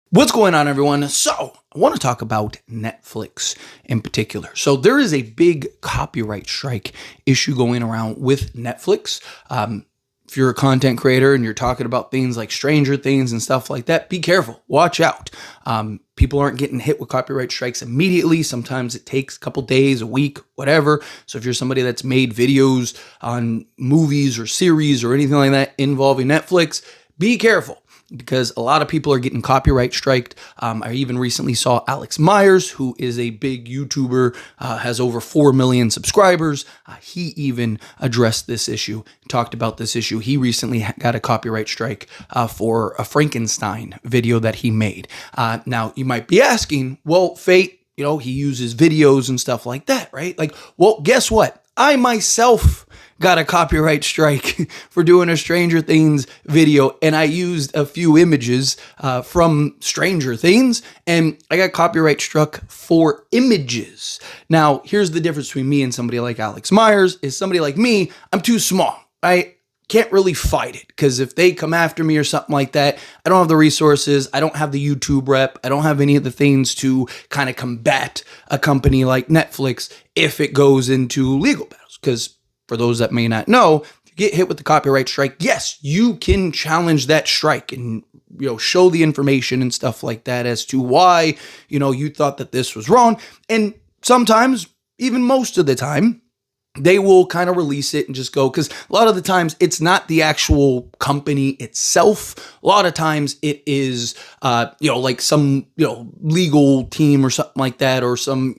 What's going on, everyone? So, I want to talk about Netflix in particular. So, there is a big copyright strike issue going around with Netflix. If you're a content creator and you're talking about things like Stranger Things and stuff like that, be careful. Watch out. People aren't getting hit with copyright strikes immediately. Sometimes it takes a couple days, a week, whatever. So if you're somebody that's made videos on movies or series or anything like that involving Netflix, be careful, because a lot of people are getting copyright striked. I even recently saw Alex Myers, who is a big YouTuber, has over 4 million subscribers. He even addressed this issue, talked about this issue. He recently got a copyright strike for a Frankenstein video that he made. Now, you might be asking, well, Fate, he uses videos and stuff like that, right? Well, guess what? I myself got a copyright strike for doing a Stranger Things video, and I used a few images from Stranger Things, and I got copyright struck for images. Now, here's the difference between me and somebody like Alex Myers. Is somebody like me, I'm too small. I can't really fight it, because if they come after me or something like that, I don't have the resources, I don't have the YouTube rep, I don't have any of the things to kind of combat a company like Netflix if it goes into legal battles. Because for those that may not know, if you get hit with the copyright strike, yes, you can challenge that strike and show the information and stuff like that as to why you thought that this was wrong. And sometimes, even most of the time, they will kind of release it and just go, because a lot of the times it's not the actual company itself. A lot of times it is, like some, legal team or something like that, or some,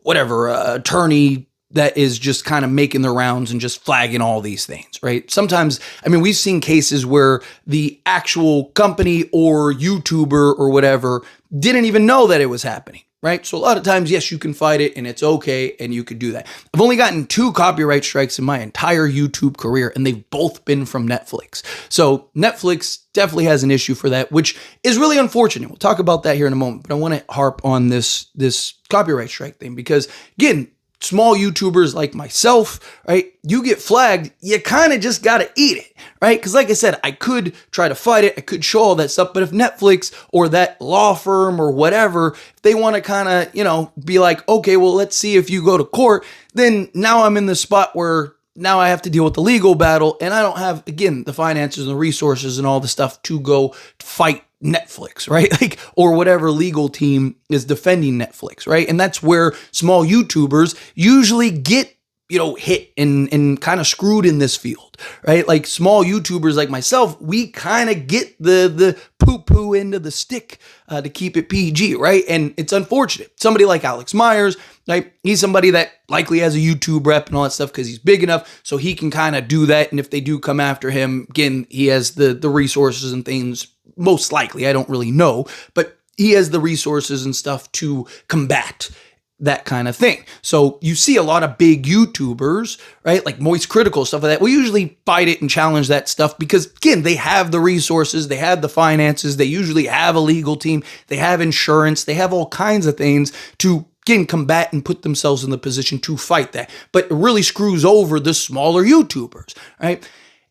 attorney that is just kind of making the rounds and just flagging all these things, right? Sometimes, we've seen cases where the actual company or YouTuber or whatever didn't even know that it was happening. Right? So a lot of times, yes, you can fight it and it's okay and you could do that. I've only gotten 2 copyright strikes in my entire YouTube career, and they've both been from Netflix. So Netflix definitely has an issue for that, which is really unfortunate. We'll talk about that here in a moment, but I want to harp on this copyright strike thing, because again, small YouTubers like myself, right? You get flagged, you kind of just got to eat it, right? Because like I said, I could try to fight it, I could show all that stuff, but if Netflix or that law firm or whatever, if they want to kind of, be like, okay, well, let's see if you go to court, then now I'm in the spot where now I have to deal with the legal battle, and I don't have, again, the finances and the resources and all the stuff to go fight Netflix, right? Or whatever legal team is defending Netflix, right? And that's where small YouTubers usually get, hit and kind of screwed in this field, right? Like small YouTubers like myself, we kind of get the poo-poo end of the stick to keep it PG, right? And it's unfortunate. Somebody like Alex Myers, right? He's somebody that likely has a YouTube rep and all that stuff because he's big enough so he can kind of do that. And if they do come after him, again, he has the resources and things. Most likely, I don't really know, but he has the resources and stuff to combat that kind of thing. So you see a lot of big YouTubers, right? Like Moist Critical, stuff like that. We usually fight it and challenge that stuff because, again, they have the resources, they have the finances, they usually have a legal team, they have insurance, they have all kinds of things to, again, combat and put themselves in the position to fight that. But it really screws over the smaller YouTubers, right?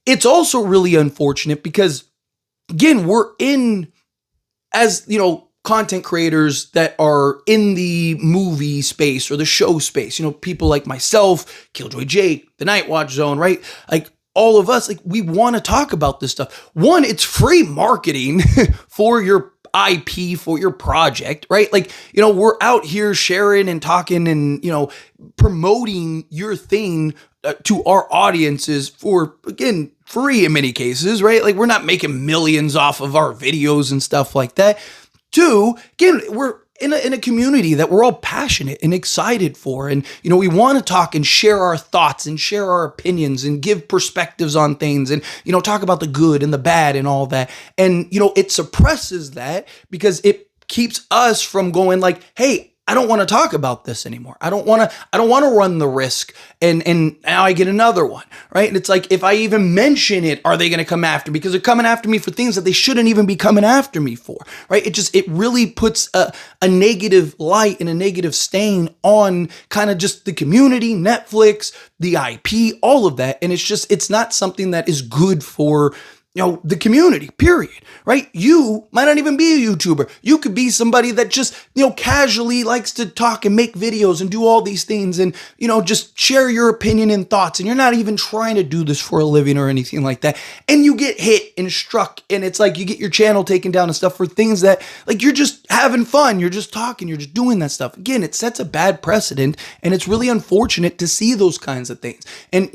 It's also really unfortunate because, again, we're in, as content creators that are in the movie space or the show space, people like myself, Killjoy Jake, the Night Watch Zone, right? Like all of us, we want to talk about this stuff. One, it's free marketing for your IP, for your project, right? We're out here sharing and talking and, promoting your thing to our audiences for, again, free in many cases, right? We're not making millions off of our videos and stuff like that. 2, again, we're in a community that we're all passionate and excited for. And, we want to talk and share our thoughts and share our opinions and give perspectives on things and, talk about the good and the bad and all that. And, it suppresses that because it keeps us from going like, hey, I don't want to talk about this anymore. I don't want to run the risk. And now I get another one, right? And it's like, if I even mention it, are they going to come after me? Because they're coming after me for things that they shouldn't even be coming after me for, right? It really puts a negative light and a negative stain on kind of just the community, Netflix, the IP, all of that. And it's not something that is good for the community, period, right? You might not even be a YouTuber. You could be somebody that just, casually likes to talk and make videos and do all these things and, just share your opinion and thoughts. And you're not even trying to do this for a living or anything like that. And you get hit and struck and it's like you get your channel taken down and stuff for things that like you're just having fun. You're just talking. You're just doing that stuff. Again, it sets a bad precedent and it's really unfortunate to see those kinds of things. And,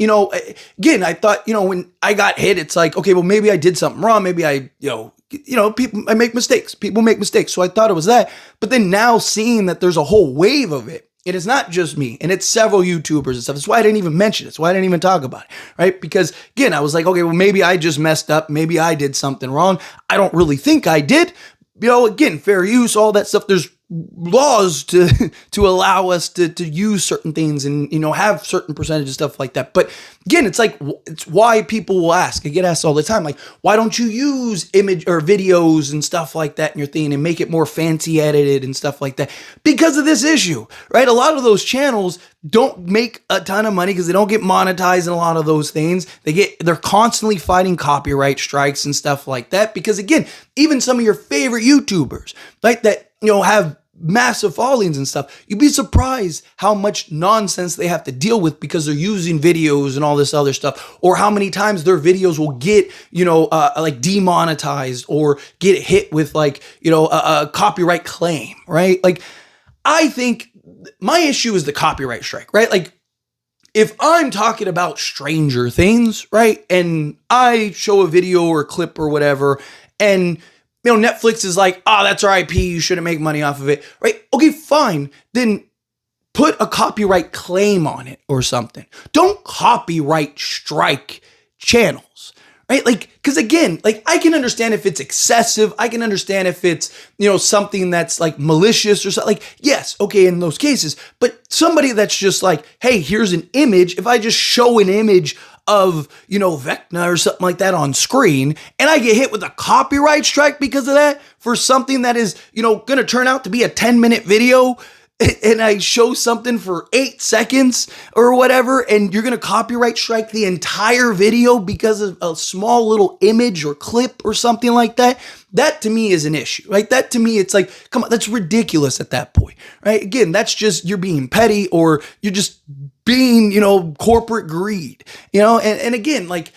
again, I thought, when I got hit, it's like, okay, well, maybe I did something wrong. Maybe I, I make mistakes. People make mistakes. So I thought it was that. But then now seeing that there's a whole wave of it, and it's not just me, and it's several YouTubers and stuff. That's why I didn't even mention it. That's why I didn't even talk about it, right? Because again, I was like, okay, well, maybe I just messed up. Maybe I did something wrong. I don't really think I did. Again, fair use, all that stuff. There's laws to allow us to use certain things and, have certain percentages, stuff like that. But again, it's why people will ask. I get asked all the time, like, why don't you use image or videos and stuff like that in your thing and make it more fancy edited and stuff like that? Because of this issue, right? A lot of those channels don't make a ton of money because they don't get monetized in a lot of those things. They're constantly fighting copyright strikes and stuff like that. Because again, even some of your favorite YouTubers, like that, have massive followings and stuff, you'd be surprised how much nonsense they have to deal with because they're using videos and all this other stuff, or how many times their videos will get, like demonetized or get hit with like, a copyright claim, right? Like, I think my issue is the copyright strike, right? Like, if I'm talking about Stranger Things, right, and I show a video or a clip or whatever, and Netflix is like, that's our IP, you shouldn't make money off of it, right? Okay, fine. Then put a copyright claim on it or something. Don't copyright strike channels, right? Like, because again, like I can understand if it's excessive. I can understand if it's, something that's like malicious or something. Like, yes, okay, in those cases. But somebody that's just like, hey, here's an image. If I just show an image of, Vecna or something like that on screen, and I get hit with a copyright strike because of that for something that is, going to turn out to be a 10-minute video, and I show something for 8 seconds or whatever, and you're going to copyright strike the entire video because of a small little image or clip or something like that, that to me is an issue, right? That to me, it's like, come on, that's ridiculous at that point, right? Again, that's just, you're being petty or you're just being, corporate greed, and again, like,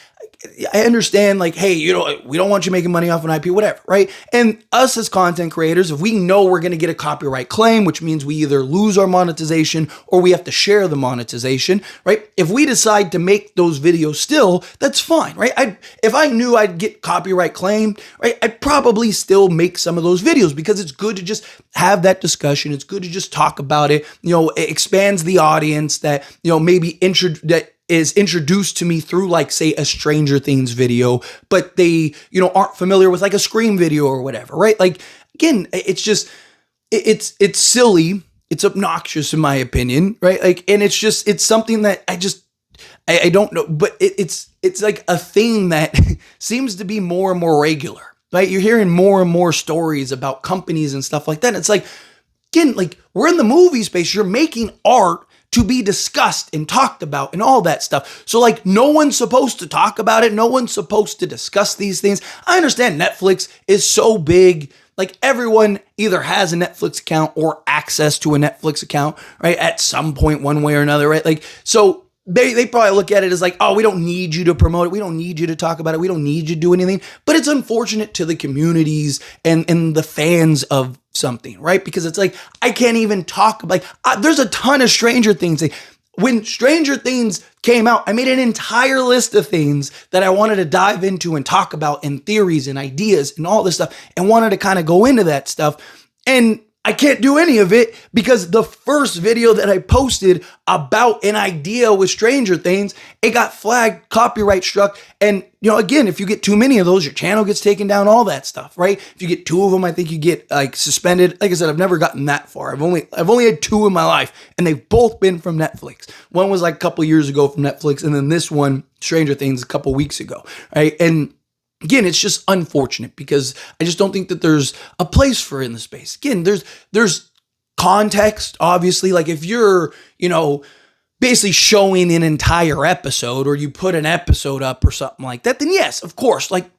I understand like, hey, we don't want you making money off an IP, whatever, right? And us as content creators, if we know we're going to get a copyright claim, which means we either lose our monetization or we have to share the monetization, right? If we decide to make those videos still, that's fine, right? If I knew I'd get copyright claimed, right, I'd probably still make some of those videos because it's good to just have that discussion. It's good to just talk about it. It expands the audience that, maybe that is introduced to me through like, say, a Stranger Things video, but they, aren't familiar with like a Scream video or whatever, right? Like, again, it's just, it's silly. It's obnoxious in my opinion, right? Like, and it's something that I don't know, but it's like a thing that seems to be more and more regular, right? You're hearing more and more stories about companies and stuff like that. And it's like, again, like we're in the movie space, you're making art to be discussed and talked about and all that stuff. So like no one's supposed to talk about it. No one's supposed to discuss these things. I understand Netflix is so big. Like everyone either has a Netflix account or access to a Netflix account, right? At some point, one way or another, right? Like, so they probably look at it as like, oh, we don't need you to promote it. We don't need you to talk about it. We don't need you to do anything. But it's unfortunate to the communities and the fans of something, right? Because it's like, I can't even talk, like, there's a ton of Stranger Things. Like, when Stranger Things came out, I made an entire list of things that I wanted to dive into and talk about and theories and ideas and all this stuff and wanted to kind of go into that stuff. And I can't do any of it because the first video that I posted about an idea with Stranger Things, it got flagged, copyright struck. And, again, if you get too many of those, your channel gets taken down, all that stuff, right? If you get 2 of them, I think you get like suspended. Like I said, I've never gotten that far. I've only had 2 in my life and they've both been from Netflix. One was like a couple years ago from Netflix. And then this one, Stranger Things, a couple weeks ago, right? And again, it's just unfortunate because I just don't think that there's a place for it in the space. Again, there's context, obviously. Like if you're, basically showing an entire episode or you put an episode up or something like that, then yes, of course, like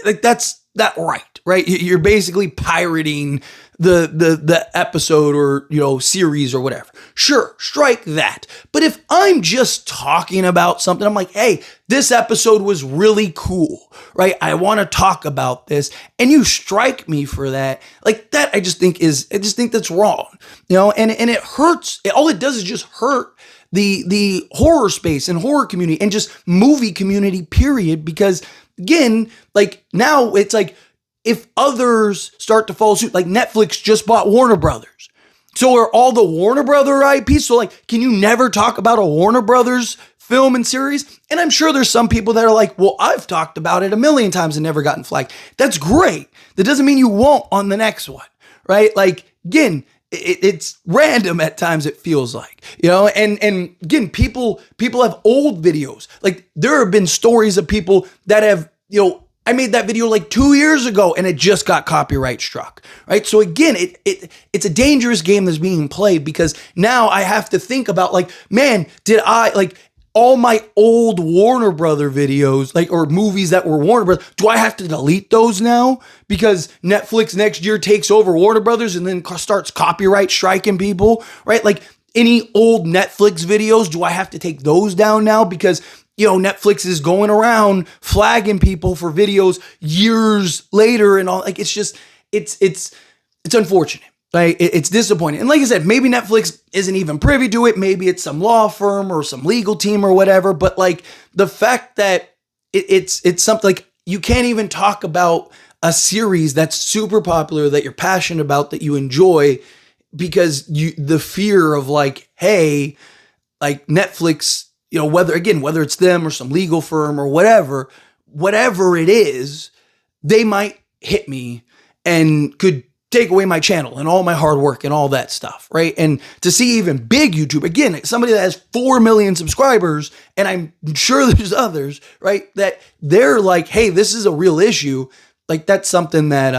like that's not right, right? You're basically pirating the episode or, you know, series or whatever. Sure, strike that. But if I'm just talking about something, I'm like, hey, this episode was really cool, right? I want to talk about this, and you strike me for that, like that, I just think that's wrong, you know, and it hurts. All it does is just hurt the horror space and horror community and just movie community, period. Because again, like now it's like if others start to follow suit, like Netflix just bought Warner Brothers. So are all the Warner Brother IPs? So like, can you never talk about a Warner Brothers film and series? And I'm sure there's some people that are like, well, I've talked about it a million times and never gotten flagged. That's great. That doesn't mean you won't on the next one, right? Like, again, it's random at times, it feels like, you know, and again, people have old videos. Like there have been stories of people that have, you know, I made that video like 2 years ago and it just got copyright struck, right? So again, it's a dangerous game that's being played, because now I have to think about like, man, did I like all my old Warner Brother videos, like, or movies that were Warner Brothers, do I have to delete those now because Netflix next year takes over Warner Brothers and then starts copyright striking people, right? Like any old Netflix videos, do I have to take those down now because, you know, Netflix is going around flagging people for videos years later and all? Like, it's just, it's unfortunate. Like, it's disappointing. And like I said, maybe Netflix isn't even privy to it. Maybe it's some law firm or some legal team or whatever. But like the fact that it's something like you can't even talk about a series that's super popular, that you're passionate about, that you enjoy, because the fear of like, hey, like Netflix, you know, whether it's them or some legal firm or whatever it is, they might hit me and could take away my channel and all my hard work and all that stuff, right? And to see even big YouTube, again, somebody that has 4 million subscribers, and I'm sure there's others, right, that they're like, hey, this is a real issue. Like, that's something that,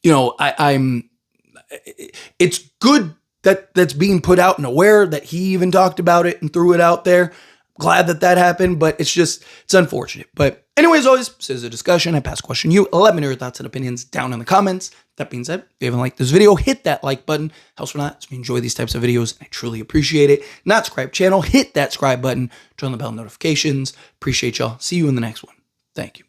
you know, it's good that's being put out and aware that he even talked about it and threw it out there. Glad that happened, but it's unfortunate. But anyways, always, this is a discussion. I pass question you. Let me know your thoughts and opinions down in the comments. That being said, if you haven't liked this video, hit that like button. Helps me not. We enjoy these types of videos. I truly appreciate it. Not subscribe channel, hit that subscribe button. Turn on the bell notifications. Appreciate y'all. See you in the next one. Thank you.